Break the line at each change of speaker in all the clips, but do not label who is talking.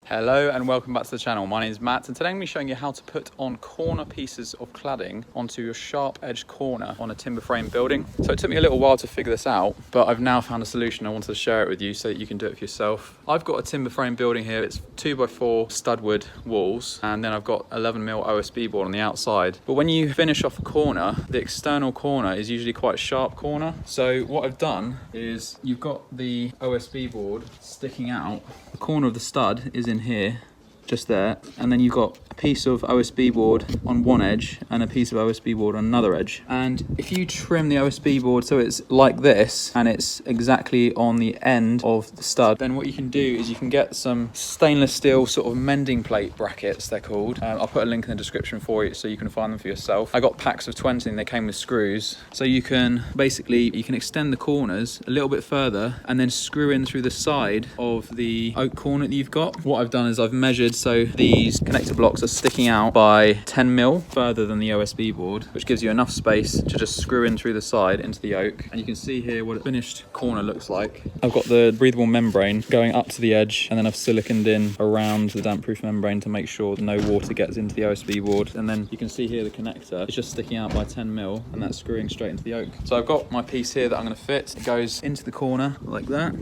Hello and welcome back to the channel. My name is Matt and today I'm going to be showing you how to put on corner pieces of cladding onto your sharp edge corner on a timber frame building. So it took me a little while to figure this out, but I've now found a solution. I wanted to share it with you so that you can do it for yourself. I've got a timber frame building here. It's 2x4 studwood walls, and then I've got 11mm OSB board on the outside. But when you finish off a corner, the external corner is usually quite a sharp corner. So what I've done is you've got the OSB board sticking out. The corner of the stud is in here, just there, and then you've got a piece of OSB board on one edge and a piece of OSB board on another edge. And if you trim the OSB board so it's like this and it's exactly on the end of the stud, then what you can do is you can get some stainless steel sort of mending plate brackets, they're called. I'll put a link in the description for you so you can find them for yourself. I got packs of 20 and they came with screws, so you can basically extend the corners a little bit further and then screw in through the side of the oak corner that you've got. What I've done is I've measured, so these connector blocks are sticking out by 10mm further than the OSB board, which gives you enough space to just screw in through the side into the oak. And you can see here what a finished corner looks like. I've got the breathable membrane going up to the edge, and then I've siliconed in around the damp-proof membrane to make sure no water gets into the OSB board. And then you can see here the connector is just sticking out by 10mm, and that's screwing straight into the oak. So I've got my piece here that I'm going to fit. It goes into the corner like that.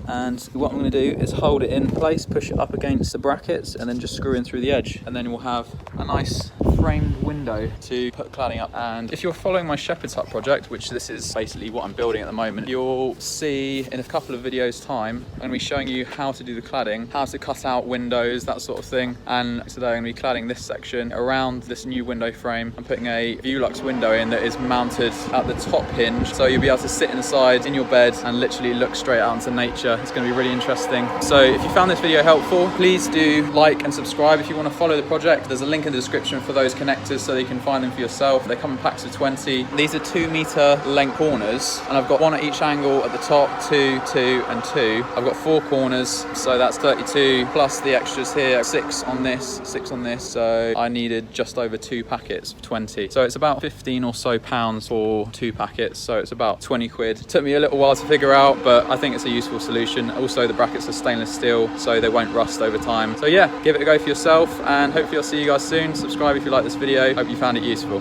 And what I'm going to do is hold it in place, push it up against the brackets, and then just screw in through the edge. And then we'll have a nice framed window to put cladding up. And if you're following my shepherd's hut project, which this is basically what I'm building at the moment, you'll see in a couple of videos time I'm going to be showing you how to do the cladding, how to cut out windows, that sort of thing. And today I'm going to be cladding this section around this new window frame. I'm putting a Velux window in that is mounted at the top hinge, so you'll be able to sit inside in your bed and literally look straight out into nature. It's going to be really interesting. So if you found this video helpful, please do like and subscribe. If you want to follow the project, there's a link in the description for those connectors so that you can find them for yourself. They come in packs of 20. These are 2-meter length corners, and I've got one at each angle at the top, 2, 2 and 2. I've got 4 corners, so that's 32 plus the extras here, 6 on this, 6 on this. So I needed just over 2 packets of 20. So it's about 15 or so pounds for 2 packets, so it's about 20 quid. It took me a little while to figure out, but I think it's a useful solution. Also, the brackets are stainless steel, so they won't rust over time. So yeah, give it a go for yourself, and hopefully I'll see you guys soon. Subscribe if you like this video. Hope you found it useful.